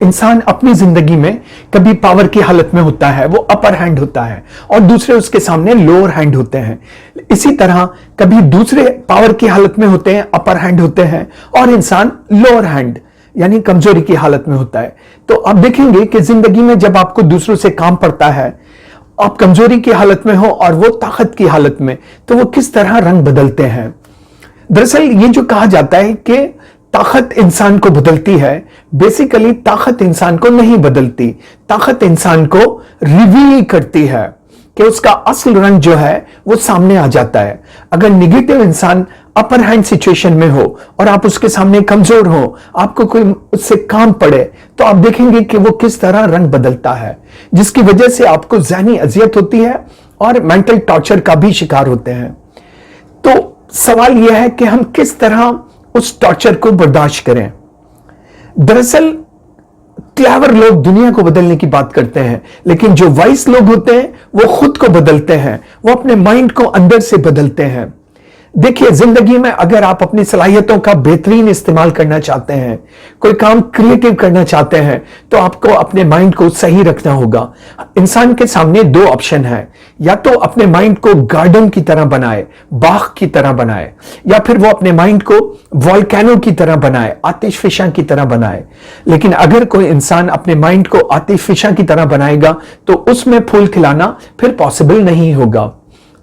इंसान अपनी जिंदगी में कभी पावर की हालत में होता है, वो अपर हैंड होता है, और दूसरे उसके सामने लोअर हैंड होते हैं। इसी तरह कभी दूसरे पावर की हालत में होते हैं, अपर हैंड होते हैं, और इंसान लोअर हैंड यानी कमजोरी की हालत में होता है। तो आप देखेंगे कि जिंदगी में जब आपको दूसरों से काम पड़ता है, आप कमजोरी की हालत में हो और वो ताकत की हालत में, तो वो किस तरह रंग बदलते हैं। दरअसल ये जो कहा जाता है कि ताकत इंसान को बदलती है, बेसिकली ताकत इंसान को नहीं बदलती। ताकत इंसान को रिवील करती है कि उसका असल रंग जो है वो सामने आ जाता है। अगर निगेटिव इंसान अपर हैंड सिचुएशन में हो और आप उसके सामने कमजोर हो, आपको कोई उससे काम पड़े, तो आप देखेंगे कि वो किस तरह रंग बदलता है, जिसकी वजह से आपको ज़हनी अजियत होती है और मेंटल टॉर्चर का भी शिकार होते हैं। तो सवाल यह है कि हम किस तरह उस टॉर्चर को बर्दाश्त करें। दरअसल क्लेवर लोग दुनिया को बदलने की बात करते हैं, लेकिन जो वाइस लोग होते हैं वो खुद को बदलते हैं, वो अपने माइंड को अंदर से बदलते हैं। देखिए, जिंदगी में अगर आप अपनी सलाहियतों का बेहतरीन इस्तेमाल करना चाहते हैं, कोई काम क्रिएटिव करना चाहते हैं, तो आपको अपने माइंड को सही रखना होगा। इंसान के सामने दो ऑप्शन है, या तो अपने माइंड को गार्डन की तरह बनाए, बाग की तरह बनाए, या फिर वो अपने माइंड को वॉल्केनो की तरह बनाए, आतिशफिशा की तरह बनाए। लेकिन अगर कोई इंसान अपने माइंड को आतिशफिशा की तरह बनाएगा तो उसमें फूल खिलाना फिर पॉसिबल नहीं होगा।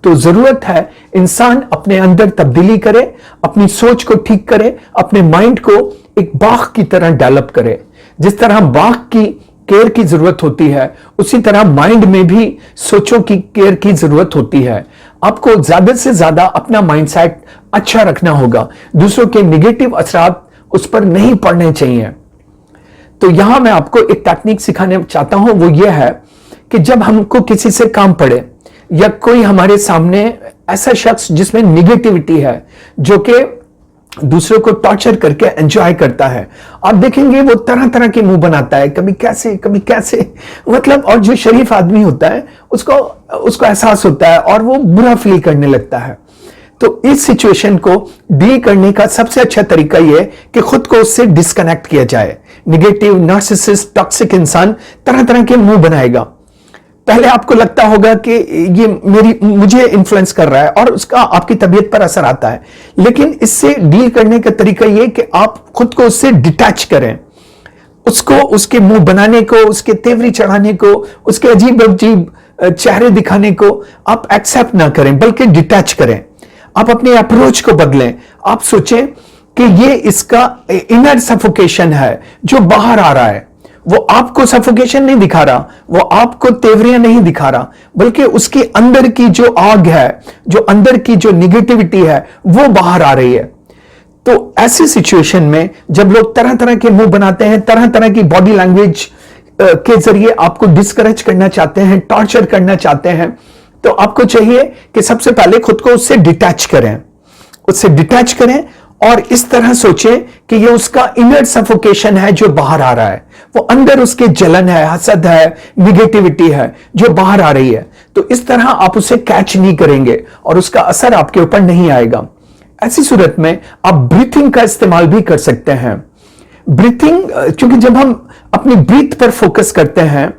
तो जरूरत है इंसान अपने अंदर तब्दीली करे, अपनी सोच को ठीक करे, अपने माइंड को एक बाग की तरह डेवलप करे। जिस तरह बाग की केयर की जरूरत होती है, उसी तरह माइंड में भी सोचों की केयर की जरूरत होती है। आपको ज्यादा से ज्यादा अपना माइंडसेट अच्छा रखना होगा, दूसरों के निगेटिव असरात उस पर नहीं पड़ने चाहिए। तो यहां मैं आपको एक टेक्निक सिखाने चाहता हूं, वो ये है कि जब हमको किसी से काम पड़े या कोई हमारे सामने ऐसा शख्स जिसमें निगेटिविटी है, जो कि दूसरों को टॉर्चर करके एंजॉय करता है, आप देखेंगे वो तरह तरह के मुंह बनाता है, कभी कैसे मतलब। और जो शरीफ आदमी होता है उसको एहसास होता है और वो बुरा फील करने लगता है। तो इस सिचुएशन को डील करने का सबसे अच्छा तरीका यह है कि खुद को उससे डिस्कनेक्ट किया जाए। निगेटिव, नार्सिसिस्ट, टॉक्सिक इंसान तरह तरह के मुंह बनाएगा। पहले आपको लगता होगा कि ये मुझे इन्फ्लुएंस कर रहा है और उसका आपकी तबीयत पर असर आता है, लेकिन इससे डील करने का तरीका यह कि आप खुद को उससे डिटैच करें। उसको, उसके मुंह बनाने को, उसके तेवरी चढ़ाने को, उसके अजीब अजीब चेहरे दिखाने को आप एक्सेप्ट ना करें, बल्कि डिटैच करें। आप अपने अप्रोच को बदलें। आप सोचें कि ये इसका इनर सफोकेशन है जो बाहर आ रहा है। वो आपको सफोकेशन नहीं दिखा रहा, वो आपको तेवरियां नहीं दिखा रहा, बल्कि उसके अंदर की जो आग है, जो अंदर की जो निगेटिविटी है, वो बाहर आ रही है। तो ऐसी सिचुएशन में जब लोग तरह तरह के मुंह बनाते हैं, तरह तरह की बॉडी लैंग्वेज के जरिए आपको डिस्करेज करना चाहते हैं, टॉर्चर करना चाहते हैं, तो आपको चाहिए कि सबसे पहले खुद को उससे डिटैच करें। उससे डिटैच करें और इस तरह सोचें कि ये उसका इनर सफोकेशन है जो बाहर आ रहा है। वो अंदर उसके जलन है, हसद है, निगेटिविटी है जो बाहर आ रही है। तो इस तरह आप उसे कैच नहीं करेंगे और उसका असर आपके ऊपर नहीं आएगा। ऐसी सूरत में आप ब्रीथिंग का इस्तेमाल भी कर सकते हैं। ब्रीथिंग, क्योंकि जब हम अपनी ब्रीथ पर फोकस करते हैं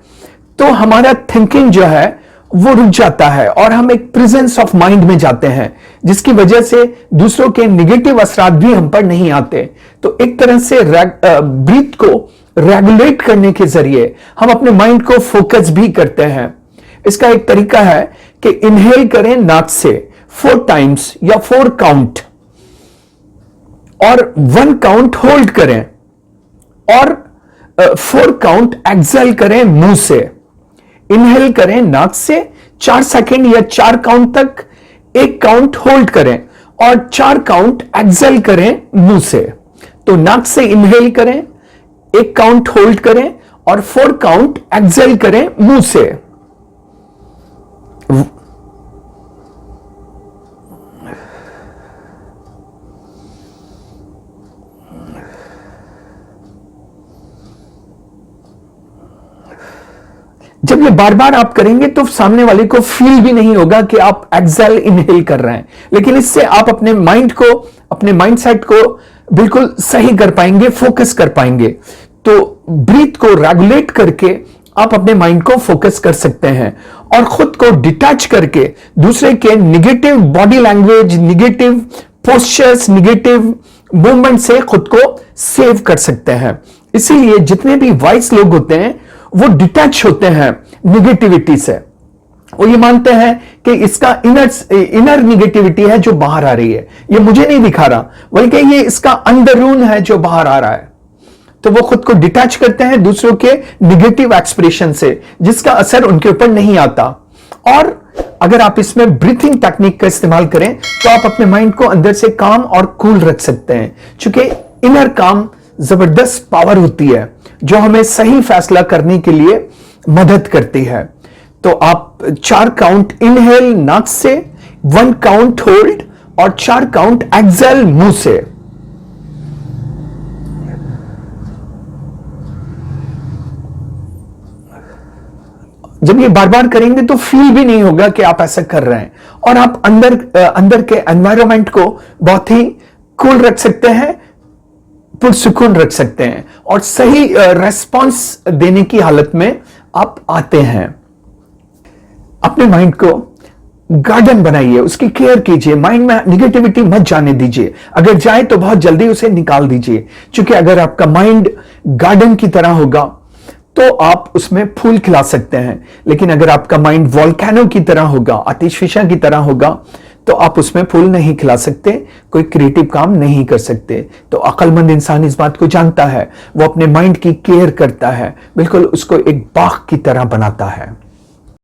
तो हमारा थिंकिंग जो है वो रुक जाता है और हम एक प्रेजेंस ऑफ माइंड में जाते हैं, जिसकी वजह से दूसरों के निगेटिव असरात भी हम पर नहीं आते। तो एक तरह से ब्रीथ को रेगुलेट करने के जरिए हम अपने माइंड को फोकस भी करते हैं। इसका एक तरीका है कि इनहेल करें नाक से 4 टाइम्स या 4 काउंट, और 1 काउंट होल्ड करें, और 4 काउंट एक्सेल करें मुंह से। इनहेल करें नाक से 4 सेकेंड या 4 काउंट तक, 1 काउंट होल्ड करें और 4 काउंट एक्सेल करें मुंह से। तो नाक से इनहेल करें, 1 काउंट होल्ड करें और 4 काउंट एक्सेल करें मुंह से। जब ये बार बार आप करेंगे तो सामने वाले को फील भी नहीं होगा कि आप एक्सेल इनहेल कर रहे हैं, लेकिन इससे आप अपने माइंड को, अपने माइंडसेट को बिल्कुल सही कर पाएंगे, फोकस कर पाएंगे। तो ब्रीथ को रेगुलेट करके आप अपने माइंड को फोकस कर सकते हैं और खुद को डिटैच करके दूसरे के negative body language, negative postures, negative movement से खुद को सेव कर सकते हैं। इसीलिए जितने भी वाइस लोग होते हैं वो डिटैच होते हैं निगेटिविटी से। वो ये मानते हैं कि इसका इनर निगेटिविटी है जो बाहर आ रही है, ये मुझे नहीं दिखा रहा, बल्कि ये इसका अंदरून है जो बाहर आ रहा है। तो वो खुद को डिटैच करते हैं दूसरों के निगेटिव एक्सप्रेशन से, जिसका असर उनके ऊपर नहीं आता। और अगर आप इसमें ब्रीथिंग टेक्निक का इस्तेमाल करें तो आप अपने माइंड को अंदर से काम और कूल रख सकते हैं, क्योंकि इनर काम जबरदस्त पावर होती है जो हमें सही फैसला करने के लिए मदद करती है। तो आप 4 काउंट इनहेल नाक से, 1 काउंट होल्ड और 4 काउंट एक्सेल मुंह से। जब ये बार बार करेंगे तो फील भी नहीं होगा कि आप ऐसा कर रहे हैं, और आप अंदर के एनवायरनमेंट को बहुत ही कूल रख सकते हैं, पुरसुकून रख सकते हैं और सही रेस्पॉन्स देने की हालत में आप आते हैं। अपने माइंड को गार्डन बनाइए, उसकी केयर कीजिए, माइंड में निगेटिविटी मत जाने दीजिए, अगर जाए तो बहुत जल्दी उसे निकाल दीजिए। क्योंकि अगर आपका माइंड गार्डन की तरह होगा तो आप उसमें फूल खिला सकते हैं, लेकिन अगर आपका माइंड वोल्केनो की तरह होगा, आतिशफिशा की तरह होगा, तो आप उसमें फूल नहीं खिला सकते, कोई क्रिएटिव काम नहीं कर सकते। तो अक्लमंद इंसान इस बात को जानता है, वो अपने माइंड की केयर करता है, बिल्कुल उसको एक बाग की तरह बनाता है।